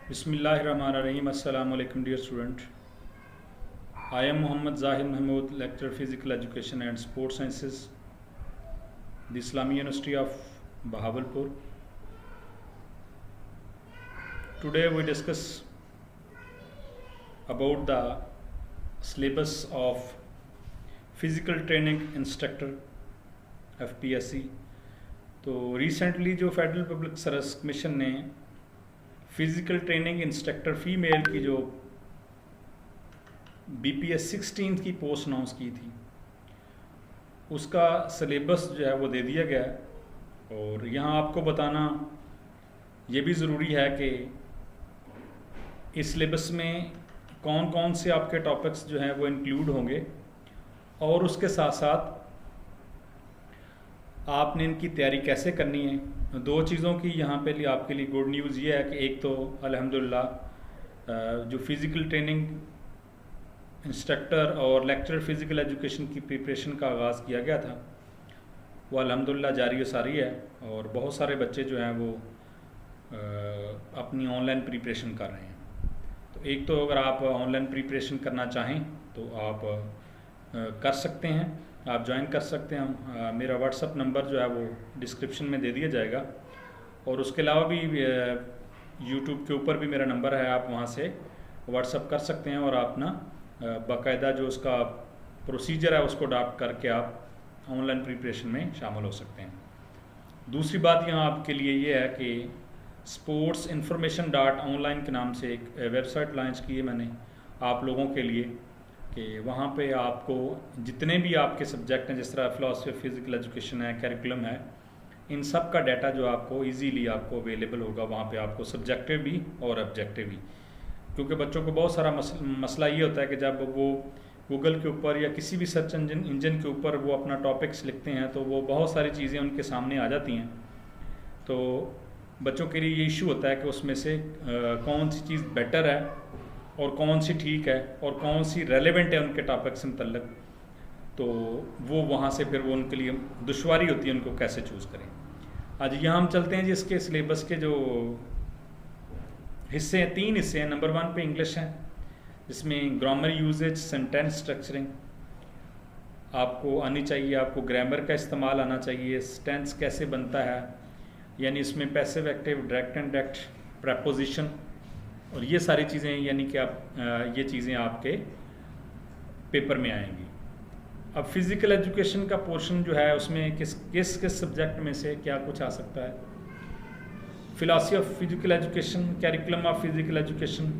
Bismillahirrahmanirrahim. Assalamu alaikum, dear student. I am Muhammad Zahid Mahmood, lecturer physical education and sports sciences, the Islamic University of Bahawalpur. Today we discuss about the syllabus of physical training instructor FPSC. तो recently जो federal public service commission ने physical training instructor female की जो BPS 16 की post announce की थी, उसका syllabus जो है वो दे दिया गया है। और यहाँ आपको बताना ये भी ज़रूरी है कि इस सिलेबस में कौन कौन से आपके टॉपिक्स जो हैं वो इंक्लूड होंगे, और उसके साथ साथ आपने इनकी तैयारी कैसे करनी है। दो चीज़ों की यहाँ पे आपके लिए गुड न्यूज़ ये है कि एक तो अल्हम्दुलिल्लाह जो फ़िज़िकल ट्रेनिंग इंस्ट्रक्टर और लेक्चरर फ़िज़िकल एजुकेशन की प्रिपरेशन का आगाज़ किया गया था, वो अल्हम्दुलिल्लाह जारी व सारी है, और बहुत सारे बच्चे जो हैं वो अपनी ऑनलाइन प्रिपरेशन कर रहे हैं। तो एक तो अगर आप ऑनलाइन प्रिपरेशन करना चाहें तो आप कर सकते हैं, आप ज्वाइन कर सकते हैं। मेरा व्हाट्सअप नंबर जो है वो डिस्क्रिप्शन में दे दिया जाएगा, और उसके अलावा भी यूट्यूब के ऊपर भी मेरा नंबर है, आप वहाँ से व्हाट्सअप कर सकते हैं और आप अपना बाकायदा जो उसका प्रोसीजर है उसको अडॉप्ट करके आप ऑनलाइन प्रिपरेशन में शामिल हो सकते हैं। दूसरी बात यहाँ आपके लिए ये है कि स्पोर्ट्स इन्फॉर्मेशन डॉट ऑनलाइन के नाम से एक वेबसाइट लॉन्च की है मैंने आप लोगों के लिए, कि वहाँ पे आपको जितने भी आपके सब्जेक्ट हैं, जिस तरह फ़िलासफ़ी फ़िज़िकल एजुकेशन है, करिकुलम है, इन सब का डाटा जो आपको इजीली आपको अवेलेबल होगा वहाँ पे, आपको सब्जेक्टिव भी और ऑब्जेक्टिव भी। क्योंकि बच्चों को बहुत सारा मसला ये होता है कि जब वो गूगल के ऊपर या किसी भी सर्च इंजन के ऊपर वो अपना टॉपिक्स लिखते हैं तो वो बहुत सारी चीज़ें उनके सामने आ जाती हैं। तो बच्चों के लिए ये इशू होता है कि उसमें से कौन सी चीज़ बेटर है और कौन सी ठीक है और कौन सी रेलेवेंट है उनके टॉपिक से मुतल्लिक, तो वो वहाँ से फिर वो उनके लिए दुश्वारी होती है उनको कैसे चूज़ करें। आज यहाँ हम चलते हैं जी इसके सिलेबस के जो हिस्से हैं, 3 हिस्से हैं। नंबर 1 पे इंग्लिश है, जिसमें ग्रामर यूजेज, सेंटेंस स्ट्रक्चरिंग आपको आनी चाहिए, आपको ग्रामर का इस्तेमाल आना चाहिए, टेंस कैसे बनता है, यानी इसमें passive, active, direct and direct, preposition, और ये सारी चीज़ें, यानी कि आप ये चीज़ें आपके पेपर में आएंगी। अब फिज़िकल एजुकेशन का पोर्शन जो है उसमें किस किस किस सब्जेक्ट में से क्या कुछ आ सकता है। Philosophy of physical education, curriculum of physical education,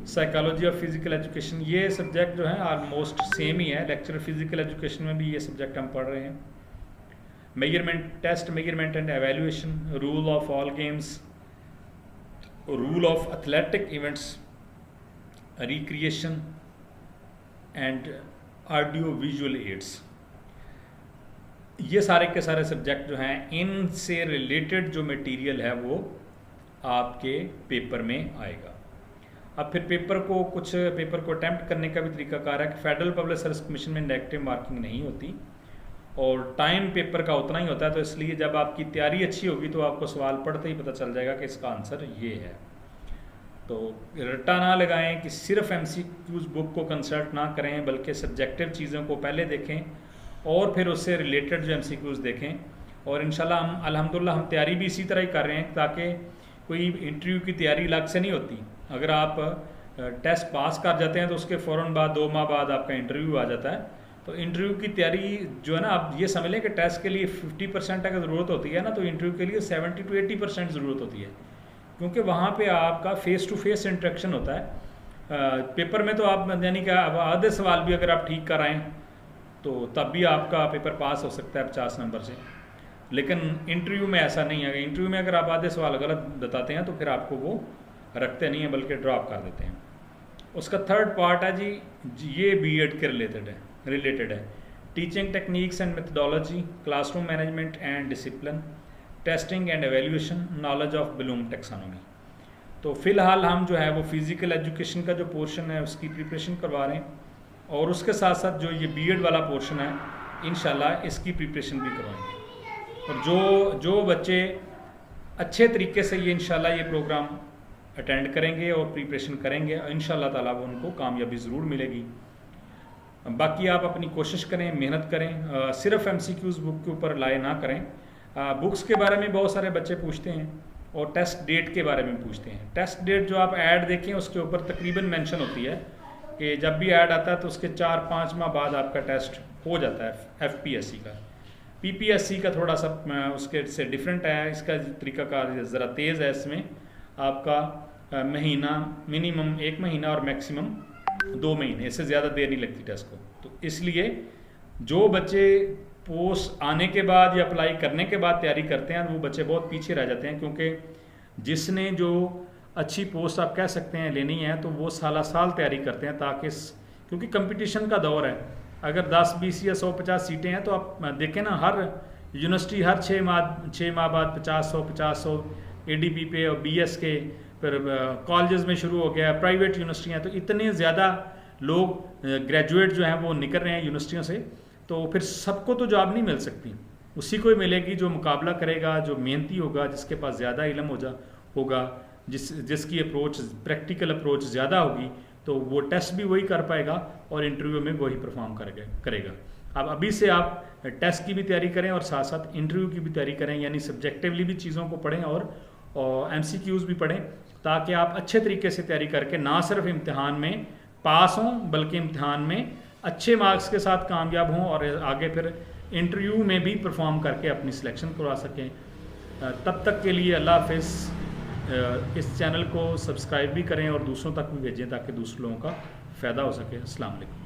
psychology of physical education, ये सब्जेक्ट जो है ऑलमोस्ट सेम ही है। लेक्चर फ़िज़िकल एजुकेशन में भी ये सब्जेक्ट हम पढ़ रहे हैं। Measurement, test measurement and evaluation, rule of all games, rule of athletic events, recreation and audio visual aids, ये सारे के सारे सब्जेक्ट जो हैं, इनसे रिलेटेड जो मटेरियल है वो आपके पेपर में आएगा। अब फिर पेपर को अटैम्प्ट करने का भी तरीकाकार है कि फेडरल पब्लिक सर्विस कमीशन में नेगेटिव मार्किंग नहीं होती और टाइम पेपर का उतना ही होता है। तो इसलिए जब आपकी तैयारी अच्छी होगी तो आपको सवाल पढ़ते ही पता चल जाएगा कि इसका आंसर ये है। तो रट्टा ना लगाएं कि सिर्फ MCQs बुक को कंसल्ट ना करें, बल्कि सब्जेक्टिव चीज़ों को पहले देखें और फिर उससे रिलेटेड जो MCQs देखें। और इंशाल्लाह हम अल्हम्दुलिल्लाह हम तैयारी भी इसी तरह ही कर रहे हैं, ताकि कोई इंटरव्यू की तैयारी अलग से नहीं होती। अगर आप टेस्ट पास कर जाते हैं तो उसके फ़ौरन बाद 2 माह बाद आपका इंटरव्यू आ जाता है। तो इंटरव्यू की तैयारी जो है ना, आप ये समझ लें कि टेस्ट के लिए 50% अगर ज़रूरत होती है ना, तो इंटरव्यू के लिए 70 to 80% ज़रूरत होती है, क्योंकि वहाँ पे आपका फ़ेस टू फेस इंटरेक्शन होता है। पेपर में तो आप यानी कि आधे सवाल भी अगर आप ठीक कर आएँ तो तब भी आपका पेपर पास हो सकता है 50 नंबर से, लेकिन इंटरव्यू में ऐसा नहीं है। इंटरव्यू में अगर आप आधे सवाल गलत बताते हैं तो फिर आपको वो रखते नहीं हैं, बल्कि ड्रॉप कर देते हैं। उसका थर्ड पार्ट है जी, ये BEd के रिलेटेड है। Teaching techniques and methodology, classroom management and discipline, testing and evaluation, knowledge of Bloom taxonomy. तो फ़िलहाल हम जो है वो फ़िज़िकल एजुकेशन का जो पोर्शन है उसकी प्रिपरेशन करवा रहे हैं, और उसके साथ साथ जो ये BEd वाला पोर्शन है इंशाल्लाह इसकी प्रिपरेशन भी करवाएंगे। और जो बच्चे अच्छे तरीके से ये इंशाल्लाह ये प्रोग्राम अटेंड करेंगे और प्रिपरेशन करेंगे, इंशाल्लाह ताला वो उनको कामयाबी ज़रूर मिलेगी। बाकी आप अपनी कोशिश करें, मेहनत करें, सिर्फ MCQs बुक के ऊपर लाए ना करें। बुक्स के बारे में बहुत सारे बच्चे पूछते हैं और टेस्ट डेट के बारे में पूछते हैं। टेस्ट डेट जो आप ऐड देखें उसके ऊपर तकरीबन मेंशन होती है कि जब भी ऐड आता है तो उसके 4-5 माह बाद आपका टेस्ट हो जाता है FPSC का। PPSC का थोड़ा सा उसके से डिफरेंट है, इसका तरीक़ाकार ज़रा तेज़ है। इसमें आपका महीना, मिनिमम 1 महीना और मैक्सिमम 2 महीने, इससे ज़्यादा देर नहीं लगती टेस्ट को। तो इसलिए जो बच्चे पोस्ट आने के बाद या अप्लाई करने के बाद तैयारी करते हैं वो बच्चे बहुत पीछे रह जाते हैं, क्योंकि जिसने जो अच्छी पोस्ट आप कह सकते हैं लेनी है तो वो साल तैयारी करते हैं, ताकि क्योंकि कंपटीशन का दौर है। अगर 10, 20 या 150 सीटें हैं तो आप देखें ना, हर यूनिवर्सिटी हर 6 माह बाद 50-100 ADP पे और BS के फिर कॉलेजेस में शुरू हो गया, प्राइवेट यूनिवर्सिटियाँ, तो इतने ज़्यादा लोग ग्रेजुएट जो हैं वो निकल रहे हैं यूनिवर्सिटियों से, तो फिर सबको तो जॉब नहीं मिल सकती। उसी को ही मिलेगी जो मुकाबला करेगा, जो मेहनती होगा, जिसके पास ज़्यादा इल्म होगा, जिसकी अप्रोच, प्रैक्टिकल अप्रोच ज़्यादा होगी, तो वो टेस्ट भी वही कर पाएगा और इंटरव्यू में वही परफॉर्म करेगा। अब अभी से आप टेस्ट की भी तैयारी करें और साथ साथ इंटरव्यू की भी तैयारी करें, यानी सब्जेक्टिवली भी चीज़ों को पढ़ें और MCQs भी पढ़ें, ताकि आप अच्छे तरीके से तैयारी करके ना सिर्फ इम्तिहान में पास हों बल्कि इम्तिहान में अच्छे मार्क्स के साथ कामयाब हों और आगे फिर इंटरव्यू में भी परफॉर्म करके अपनी सिलेक्शन करवा सकें। तब तक के लिए अल्लाह हाफ़िज़। इस चैनल को सब्सक्राइब भी करें और दूसरों तक भी भेजें ताकि दूसरे लोगों का फ़ायदा हो सके। अस्सलाम वालेकुम।